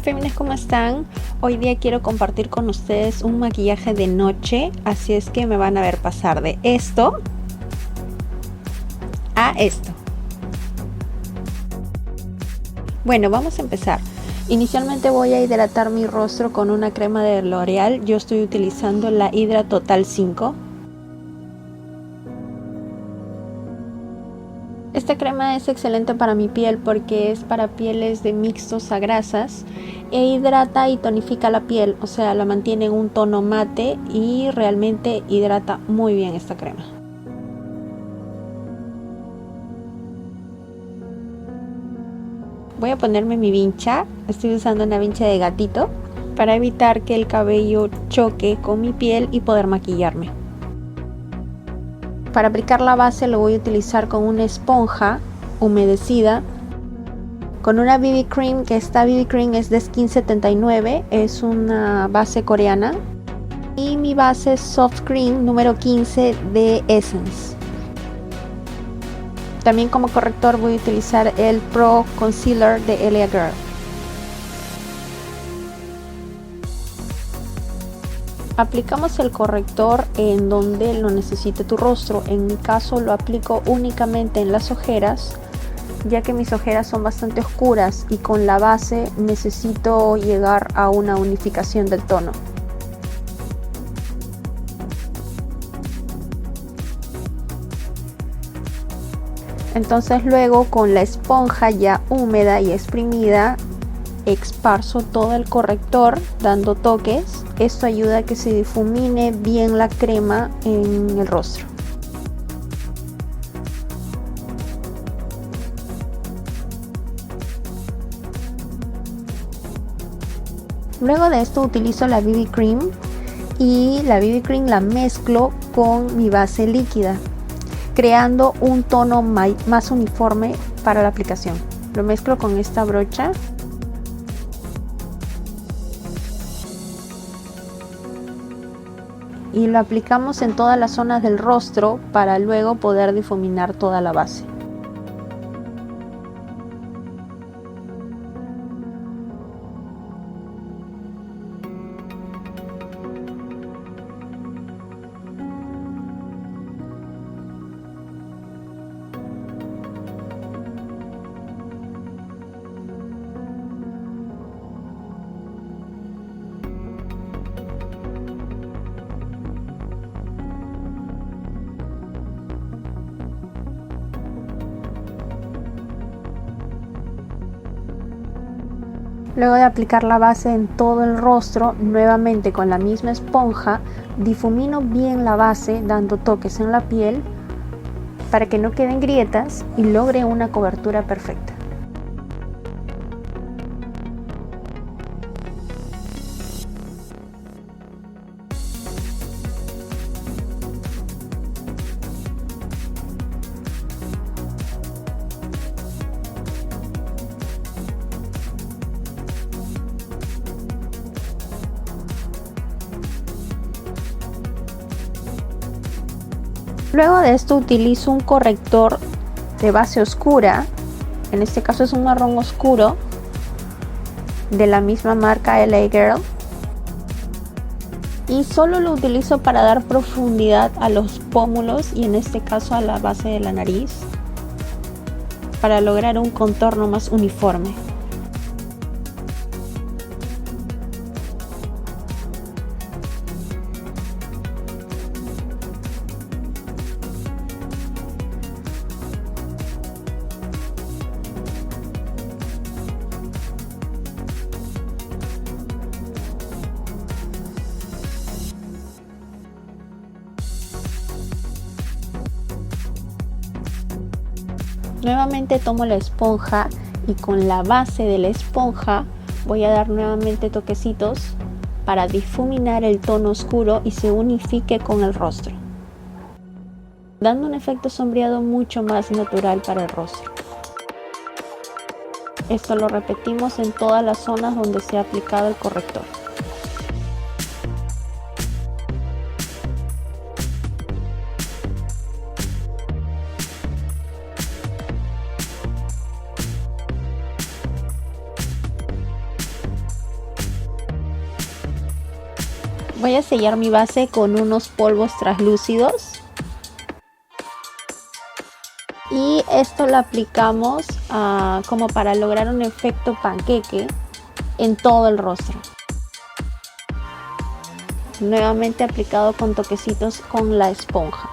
féminas, ¿cómo están? Hoy día quiero compartir con ustedes un maquillaje de noche, así es que me van a ver pasar de esto a esto. Bueno, vamos a empezar. Inicialmente voy a hidratar mi rostro con una crema de L'Oreal. Yo estoy utilizando la Hydra Total 5. Esta crema es excelente para mi piel porque es para pieles de mixtos a grasas e hidrata y tonifica la piel, o sea, la mantiene en un tono mate y realmente hidrata muy bien esta crema. Voy a ponerme mi vincha, estoy usando una vincha de gatito para evitar que el cabello choque con mi piel y poder maquillarme. Para aplicar la base lo voy a utilizar con una esponja humedecida, con una BB Cream, que esta BB Cream es de Skin79, es una base coreana, y mi base Soft Cream número 15 de Essence. También como corrector voy a utilizar el Pro Concealer de Elia Girl. Aplicamos el corrector en donde lo necesite tu rostro. En mi caso lo aplico únicamente en las ojeras, ya que mis ojeras son bastante oscuras y con la base necesito llegar a una unificación del tono. Entonces luego con la esponja ya húmeda y exprimida esparzo todo el corrector dando toques. Esto ayuda a que se difumine bien la crema en el rostro. Luego de esto utilizo la BB Cream y la BB Cream la mezclo con mi base líquida, creando un tono más uniforme para la aplicación. Lo mezclo con esta brocha. Y lo aplicamos en todas las zonas del rostro para luego poder difuminar toda la base. Luego de aplicar la base en todo el rostro, nuevamente con la misma esponja, difumino bien la base dando toques en la piel para que no queden grietas y logre una cobertura perfecta. Luego de esto utilizo un corrector de base oscura, en este caso es un marrón oscuro de la misma marca LA Girl, y solo lo utilizo para dar profundidad a los pómulos y en este caso a la base de la nariz para lograr un contorno más uniforme. Nuevamente tomo la esponja y con la base de la esponja voy a dar nuevamente toquecitos para difuminar el tono oscuro y se unifique con el rostro, dando un efecto sombreado mucho más natural para el rostro. Esto lo repetimos en todas las zonas donde se ha aplicado el corrector. Voy a sellar mi base con unos polvos translúcidos. Y esto lo aplicamos como para lograr un efecto panqueque en todo el rostro. Nuevamente aplicado con toquecitos con la esponja.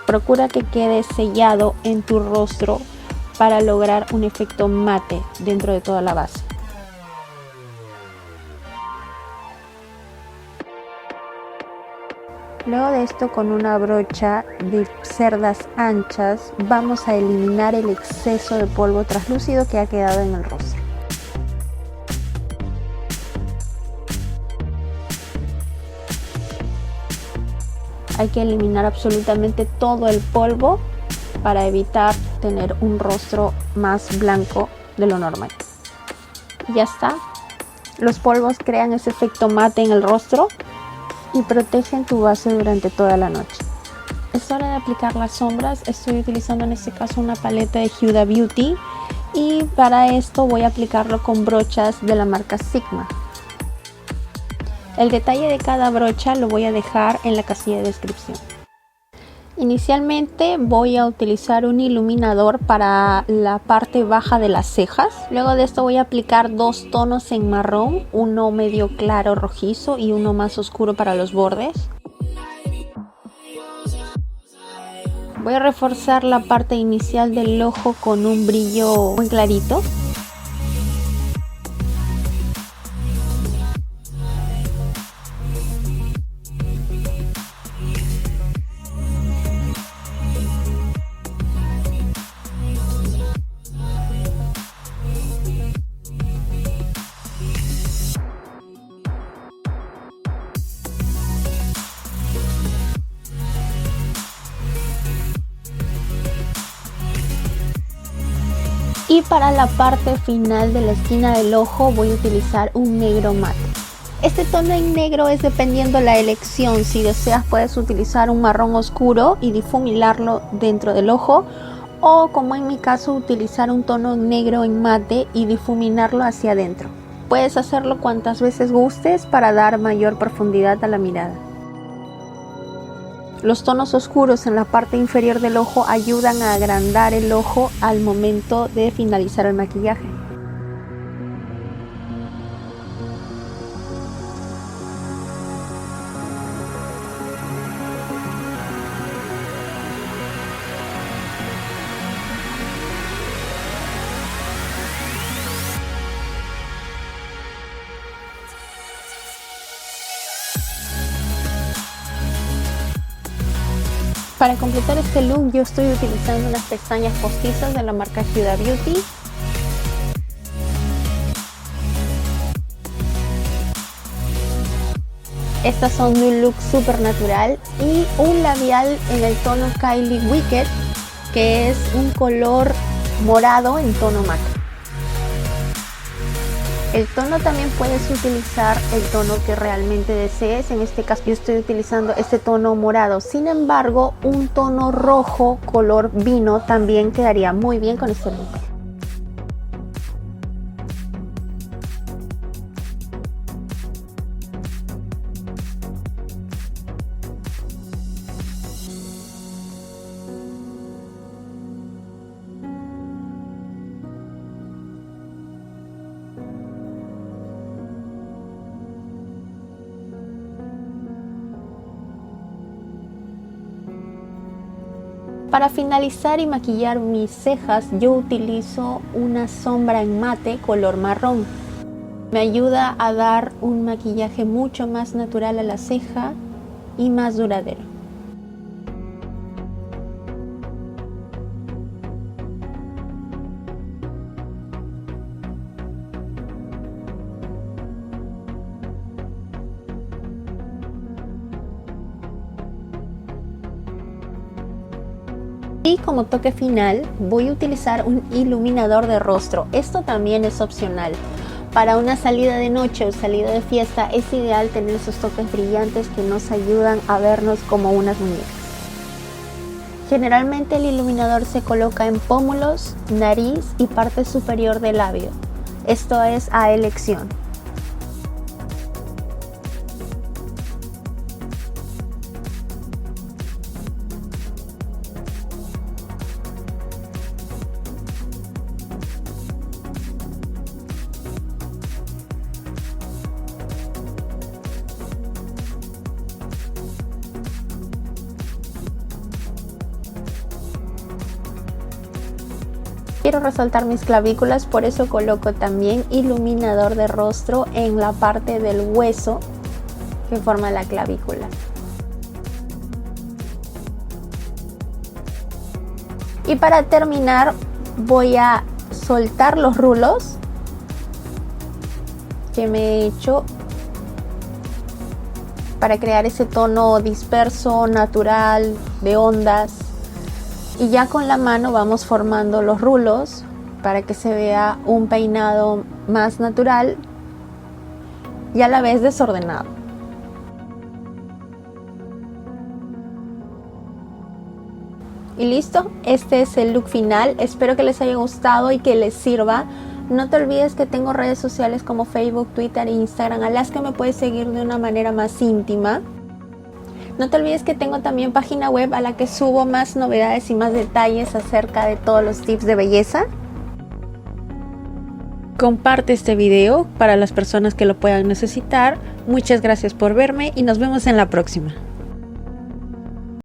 Procura que quede sellado en tu rostro para lograr un efecto mate dentro de toda la base. Luego de esto, con una brocha de cerdas anchas vamos a eliminar el exceso de polvo translúcido que ha quedado en el rostro. Hay que eliminar absolutamente todo el polvo para evitar tener un rostro más blanco de lo normal. Ya está. Los polvos crean ese efecto mate en el rostro y protegen tu base durante toda la noche. Es hora de aplicar las sombras. Estoy utilizando en este caso una paleta de Huda Beauty y para esto voy a aplicarlo con brochas de la marca Sigma. El detalle de cada brocha lo voy a dejar en la casilla de descripción. Inicialmente voy a utilizar un iluminador para la parte baja de las cejas. Luego de esto voy a aplicar dos tonos en marrón, uno medio claro rojizo y uno más oscuro para los bordes. Voy a reforzar la parte inicial del ojo con un brillo muy clarito. Y para la parte final de la esquina del ojo voy a utilizar un negro mate. Este tono en negro es dependiendo la elección. Si deseas puedes utilizar un marrón oscuro y difuminarlo dentro del ojo, o como en mi caso utilizar un tono negro en mate y difuminarlo hacia adentro. Puedes hacerlo cuantas veces gustes para dar mayor profundidad a la mirada. Los tonos oscuros en la parte inferior del ojo ayudan a agrandar el ojo al momento de finalizar el maquillaje. Para completar este look yo estoy utilizando unas pestañas postizas de la marca Huda Beauty. Estas son de un look súper natural y un labial en el tono Kylie Wicked, que es un color morado en tono mate. El tono también puedes utilizar el tono que realmente desees. En este caso yo estoy utilizando este tono morado. Sin embargo, un tono rojo color vino también quedaría muy bien con este look. Para finalizar y maquillar mis cejas, yo utilizo una sombra en mate color marrón. Me ayuda a dar un maquillaje mucho más natural a la ceja y más duradero. Y como toque final voy a utilizar un iluminador de rostro. Esto también es opcional. Para una salida de noche o salida de fiesta es ideal tener esos toques brillantes que nos ayudan a vernos como unas muñecas. Generalmente el iluminador se coloca en pómulos, nariz y parte superior del labio. Esto es a elección. Quiero resaltar mis clavículas, por eso coloco también iluminador de rostro en la parte del hueso que forma la clavícula. Y para terminar voy a soltar los rulos que me he hecho para crear ese tono disperso, natural, de ondas. Y ya con la mano vamos formando los rulos para que se vea un peinado más natural y a la vez desordenado. Y listo, este es el look final. Espero que les haya gustado y que les sirva. No te olvides que tengo redes sociales como Facebook, Twitter e Instagram a las que me puedes seguir de una manera más íntima. No te olvides que tengo también página web a la que subo más novedades y más detalles acerca de todos los tips de belleza. Comparte este video para las personas que lo puedan necesitar. Muchas gracias por verme y nos vemos en la próxima.